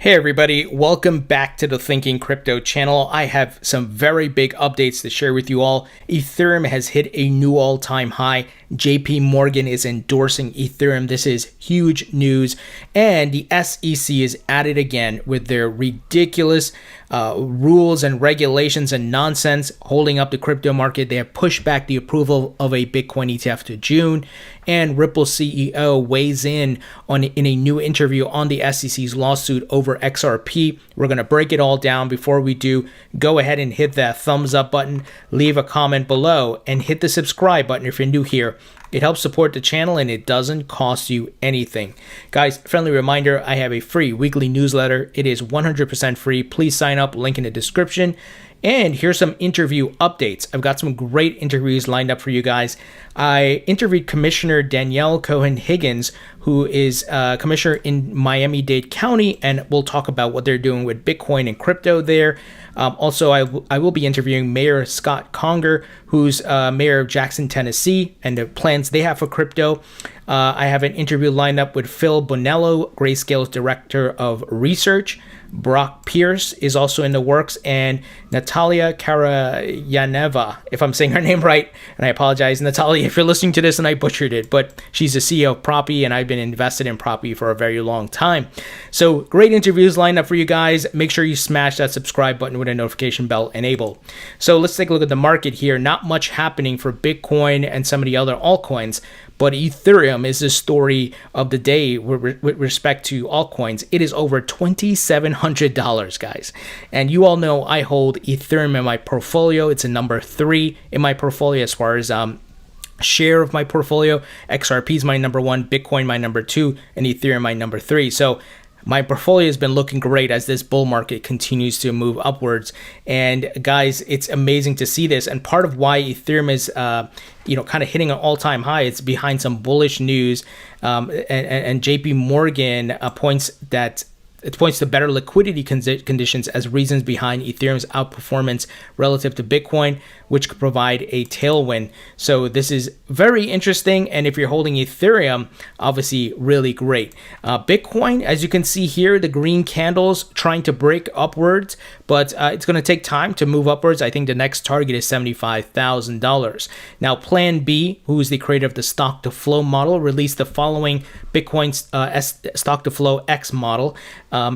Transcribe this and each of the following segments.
Hey everybody, welcome back to the Thinking Crypto channel. I have some very big updates to share with you all. Ethereum has hit a new all-time high. JP Morgan is endorsing Ethereum. This is huge news. And the SEC is at it again with their ridiculous rules and regulations and nonsense holding up the crypto market. They have pushed back the approval of a Bitcoin ETF to June. And Ripple CEO weighs in a new interview on the SEC's lawsuit over XRP. We're going to break it all down. Before we do, go ahead and hit that thumbs up button, leave a comment below, and hit the subscribe button if you're new here. It helps support the channel and it doesn't cost you anything. Guys, friendly reminder, I have a free weekly newsletter. It is 100% free. Please sign up, link in the description. And here's some interview updates. I've got some great interviews lined up for you guys. I interviewed Commissioner Danielle Cohen-Higgins, who is commissioner in Miami-Dade County, and we'll talk about what they're doing with Bitcoin and crypto there. Also, I will be interviewing Mayor Scott Conger, who's mayor of Jackson, Tennessee, and the plans they have for crypto. I have an interview lined up with Phil Bonello, Grayscale's Director of Research. Brock Pierce is also in the works, and Natalia Karayaneva, if I'm saying her name right, and I apologize, Natalia, if you're listening to this and I butchered it, but she's the CEO of Proppy, and I've been invested in Proppy for a very long time. So great interviews lined up for you guys. Make sure you smash that subscribe button with a notification bell enabled. So let's take a look at the market here. Not much happening for Bitcoin and some of the other altcoins, but Ethereum is the story of the day with respect to altcoins. It is over $2,700, guys. And you all know I hold Ethereum in my portfolio. It's a number 3 in my portfolio as far as share of my portfolio. XRP is my number 1, Bitcoin my number 2, and Ethereum my number 3. So my portfolio has been looking great as this bull market continues to move upwards. And guys, it's amazing to see this. And part of why Ethereum is, kind of hitting an all-time high, it's behind some bullish news. And JP Morgan points to better liquidity conditions as reasons behind Ethereum's outperformance relative to Bitcoin, which could provide a tailwind. So this is very interesting. And if you're holding Ethereum, obviously really great. Bitcoin, as you can see here, the green candles trying to break upwards, but it's going to take time to move upwards. I think the next target is $75,000. Now, Plan B, who is the creator of the stock to flow model, released the following Bitcoin stock to flow X model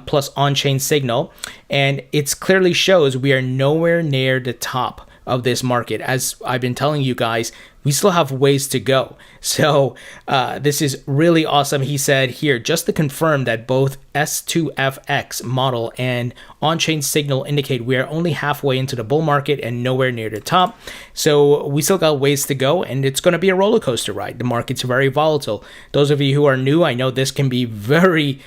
plus on-chain signal, and it clearly shows we are nowhere near the top of this market. As I've been telling you guys, we still have ways to go. So this is really awesome. He said here, just to confirm that both S2FX model and on-chain signal indicate we are only halfway into the bull market and nowhere near the top. So we still got ways to go, and it's going to be a roller coaster ride. The market's very volatile. Those of you who are new, I know this can be very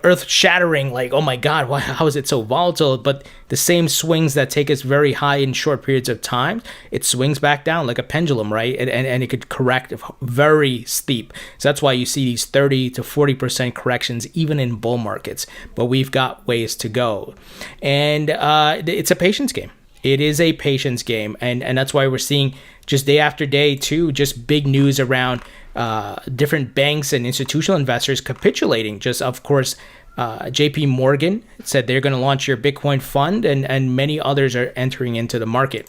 earth-shattering, like, oh my God, how is it so volatile? But the same swings that take us very high in short periods of time, it swings back down like a pendulum, right? And it could correct very steep. So that's why you see these 30 to 40% corrections even in bull markets. But we've got ways to go. And it's a patience game. It is a patience game. And that's why we're seeing just day after day, too, just big news around different banks and institutional investors capitulating. Just, of course, JP Morgan said they're going to launch your Bitcoin fund, and many others are entering into the market.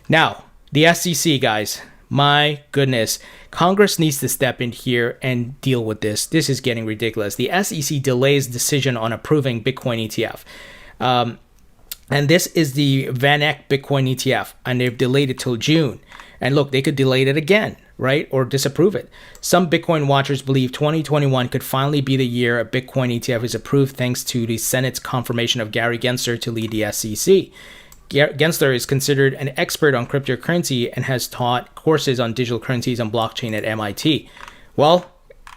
Now, the SEC, guys, my goodness, Congress needs to step in here and deal with this. This is getting ridiculous. The SEC delays decision on approving Bitcoin ETF. And this is the Van Eck Bitcoin ETF, and they've delayed it till June. And look, they could delay it again, right? Or disapprove it. Some Bitcoin watchers believe 2021 could finally be the year a Bitcoin ETF is approved thanks to the Senate's confirmation of Gary Gensler to lead the SEC. Gensler is considered an expert on cryptocurrency and has taught courses on digital currencies and blockchain at MIT. Well,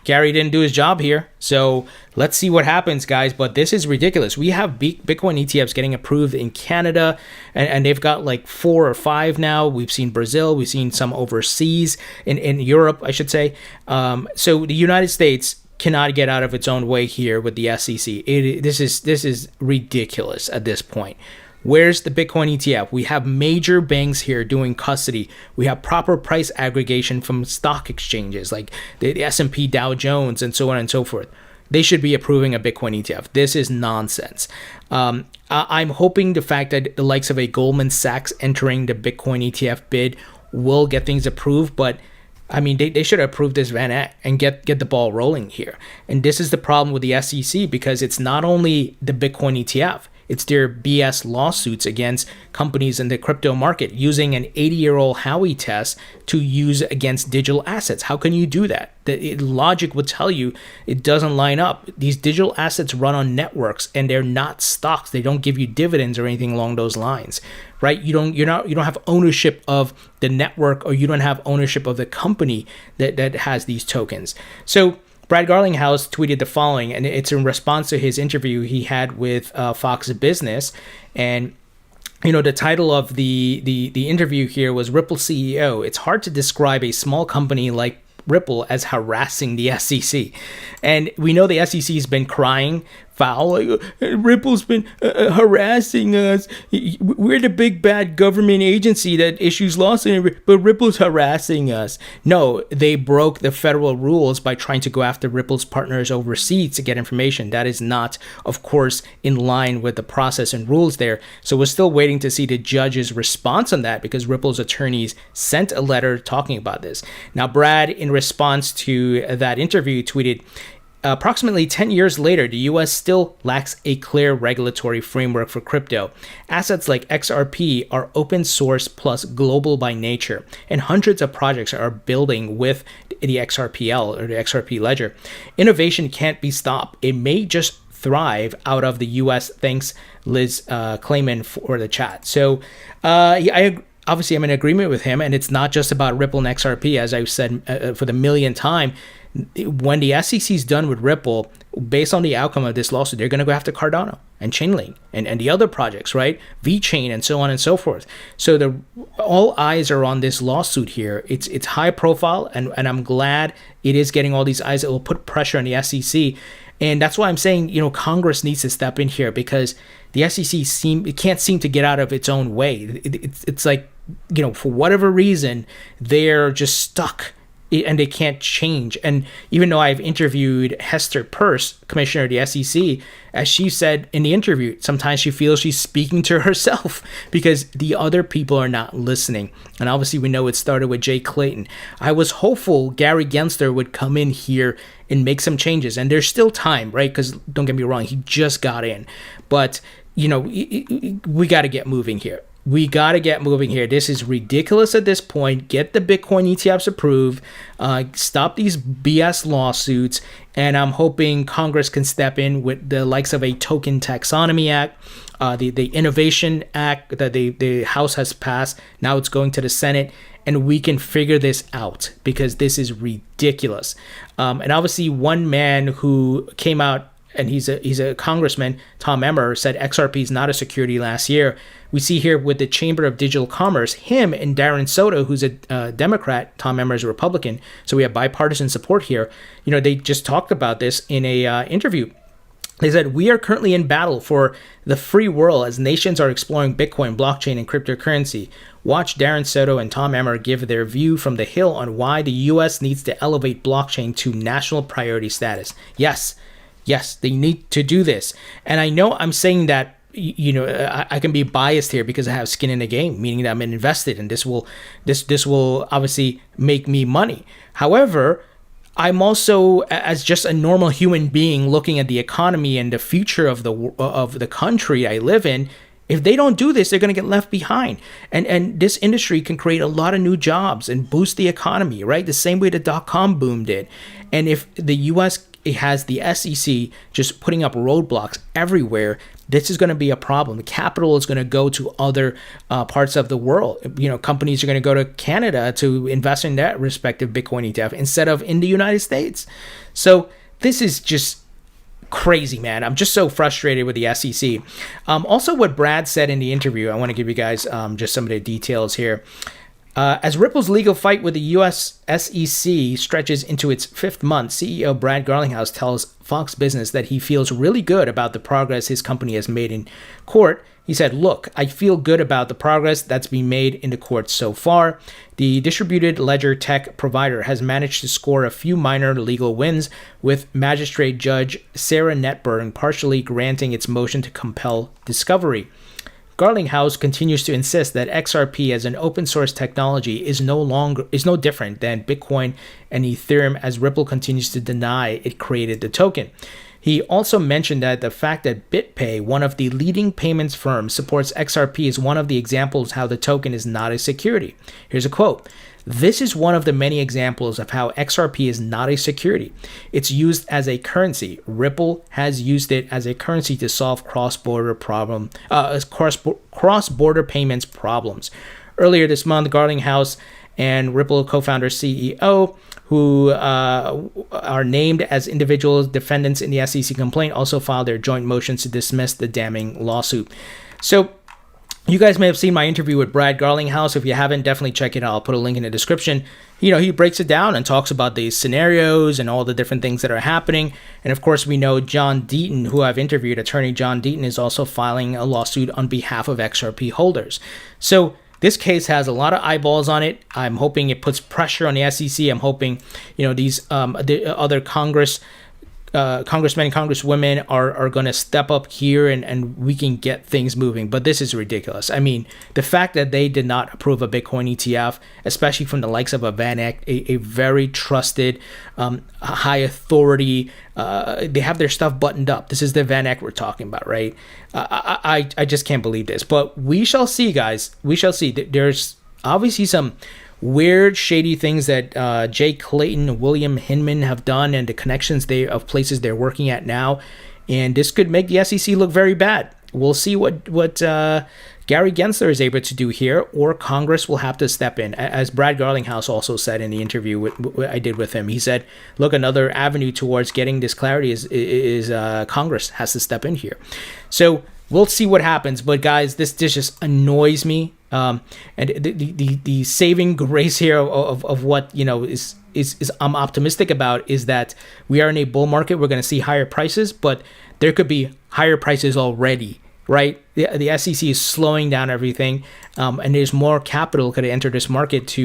Gary didn't do his job here, so let's see what happens, guys. But this is ridiculous. We have Bitcoin ETFs getting approved in Canada, and they've got like 4 or 5 now. We've seen Brazil. We've seen some overseas, in Europe, I should say. So the United States cannot get out of its own way here with the SEC. This is ridiculous at this point. Where's the Bitcoin ETF? We have major banks here doing custody. We have proper price aggregation from stock exchanges like the S&P Dow Jones and so on and so forth. they should be approving a Bitcoin ETF. This is nonsense. I'm hoping the fact that the likes of a Goldman Sachs entering the Bitcoin ETF bid will get things approved, but I mean, they should approve this Van Eck and get the ball rolling here. And this is the problem with the SEC, because it's not only the Bitcoin ETF, it's their BS lawsuits against companies in the crypto market using an 80-year-old Howey test to use against digital assets. How can you do that? Logic would tell you it doesn't line up. These digital assets run on networks and they're not stocks. They don't give you dividends or anything along those lines, right? You don't have ownership of the network, or you don't have ownership of the company that has these tokens. So Brad Garlinghouse tweeted the following, and it's in response to his interview he had with Fox Business. And the title of the interview here was Ripple CEO. It's hard to describe a small company like Ripple as harassing the SEC. And we know the SEC has been crying foul, like, Ripple's been harassing us. We're the big bad government agency that issues lawsuits, but Ripple's harassing us. No, they broke the federal rules by trying to go after Ripple's partners overseas to get information. That is not, of course, in line with the process and rules there. So we're still waiting to see the judge's response on that, because Ripple's attorneys sent a letter talking about this. Now, Brad, in response to that interview, tweeted, approximately 10 years later, the US still lacks a clear regulatory framework for crypto. Assets like XRP are open source plus global by nature, and hundreds of projects are building with the XRPL or the XRP ledger. Innovation can't be stopped. It may just thrive out of the US. Thanks, Liz Klayman, for the chat. So obviously I'm in agreement with him, and it's not just about Ripple and XRP, as I've said for the millionth time. When the SEC's done with Ripple, based on the outcome of this lawsuit, they're going to go after Cardano and Chainlink and the other projects, right? VeChain and so on and so forth. So all eyes are on this lawsuit here. It's high profile, and I'm glad it is getting all these eyes. It will put pressure on the SEC. And that's why I'm saying, Congress needs to step in here, because the SEC can't seem to get out of its own way. It's like, for whatever reason, they're just stuck and they can't change. And even though I've interviewed Hester Peirce, commissioner of the SEC, as she said in the interview, sometimes she feels she's speaking to herself because the other people are not listening. And obviously we know it started with Jay Clayton. I was hopeful Gary Gensler would come in here and make some changes. And there's still time, right? Because don't get me wrong, he just got in. But, we got to get moving here. We got to get moving here. This is ridiculous at this point. Get the Bitcoin ETFs approved. Stop these BS lawsuits. And I'm hoping Congress can step in with the likes of a Token Taxonomy Act, the Innovation Act that the House has passed. Now it's going to the Senate. And we can figure this out, because this is ridiculous. And obviously one man who came out, and he's a congressman, Tom Emmer, said XRP is not a security last year. We see here with the Chamber of Digital Commerce, him and Darren Soto, who's a Democrat, Tom Emmer is a Republican. So we have bipartisan support here. They just talked about this in a interview. They said, we are currently in battle for the free world as nations are exploring Bitcoin, blockchain, and cryptocurrency. Watch Darren Soto and Tom Emmer give their view from the Hill on why the U.S. needs to elevate blockchain to national priority status. Yes, they need to do this. And I know I'm saying that, I can be biased here because I have skin in the game, meaning that I'm invested, and this will obviously make me money. However, I'm also, as just a normal human being looking at the economy and the future of the country I live in, if they don't do this, they're going to get left behind. And this industry can create a lot of new jobs and boost the economy, right? The same way the dot-com boom did. And if the U.S. has the SEC just putting up roadblocks everywhere, this is going to be a problem. The capital is going to go to other parts of the world. Companies are going to go to Canada to invest in that respective Bitcoin ETF instead of in the United States. So this is just crazy, man. I'm just so frustrated with the SEC. Also, what Brad said in the interview, I want to give you guys just some of the details here. As Ripple's legal fight with the U.S. SEC stretches into its 5th month, CEO Brad Garlinghouse tells Fox Business that he feels really good about the progress his company has made in court. He said, "Look, I feel good about the progress that's been made in the courts so far. The distributed ledger tech provider has managed to score a few minor legal wins, with Magistrate Judge Sarah Netburn partially granting its motion to compel discovery." Garlinghouse continues to insist that XRP as an open source technology is no different than Bitcoin and Ethereum, as Ripple continues to deny it created the token. He also mentioned that the fact that BitPay, one of the leading payments firms, supports XRP is one of the examples how the token is not a security. Here's a quote. "This is one of the many examples of how XRP is not a security. It's used as a currency. Ripple has used it as a currency to solve cross-border payments problems." Earlier this month, Garlinghouse and Ripple co-founder CEO, who are named as individual defendants in the SEC complaint, also filed their joint motions to dismiss the damning lawsuit. So you guys may have seen my interview with Brad Garlinghouse. If you haven't, definitely check it out. I'll put a link in the description. He breaks it down and talks about these scenarios and all the different things that are happening. And of course, we know John Deaton, who I've interviewed, attorney John Deaton, is also filing a lawsuit on behalf of XRP holders. So this case has a lot of eyeballs on it. I'm hoping it puts pressure on the SEC. I'm hoping, these the other congressmen and congresswomen are going to step up here and we can get things moving. But this is ridiculous. I mean, the fact that they did not approve a Bitcoin ETF, especially from the likes of a Van Eck, a very trusted, high authority, they have their stuff buttoned up. This is the Van Eck we're talking about, right? I just can't believe this. But we shall see, guys. We shall see. There's obviously some weird, shady things that Jay Clayton and William Hinman have done, and the connections of places they're working at now. And this could make the SEC look very bad. We'll see what Gary Gensler is able to do here, or Congress will have to step in. As Brad Garlinghouse also said in the interview I did with him, he said, "Look, another avenue towards getting this clarity is Congress has to step in here." So we'll see what happens. But guys, this just annoys me. And the saving grace here of what is I'm optimistic about is that we are in a bull market. We're going to see higher prices, but there could be higher prices already, right? The SEC is slowing down everything, and there's more capital could enter this market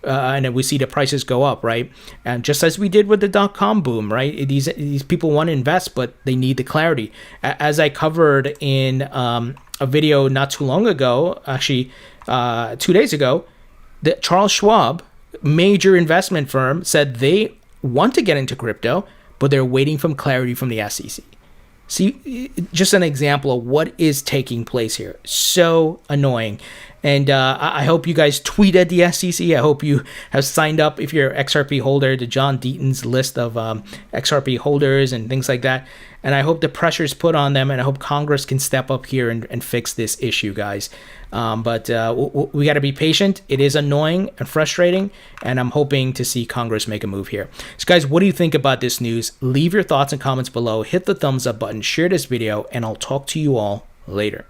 and then we see the prices go up, right? And just as we did with the .com boom, right? These people want to invest, but they need the clarity. As I covered in a video not too long ago, actually 2 days ago, that Charles Schwab, major investment firm, said they want to get into crypto, but they're waiting for clarity from the SEC. See, just an example of what is taking place here. So annoying. And I hope you guys tweet at the SEC. I hope you have signed up, if you're an XRP holder, to John Deaton's list of XRP holders and things like that. And I hope the pressure is put on them, and I hope Congress can step up here and fix this issue, guys. But we got to be patient. It is annoying and frustrating, and I'm hoping to see Congress make a move here. So, guys, what do you think about this news? Leave your thoughts and comments below. Hit the thumbs up button, share this video, and I'll talk to you all later.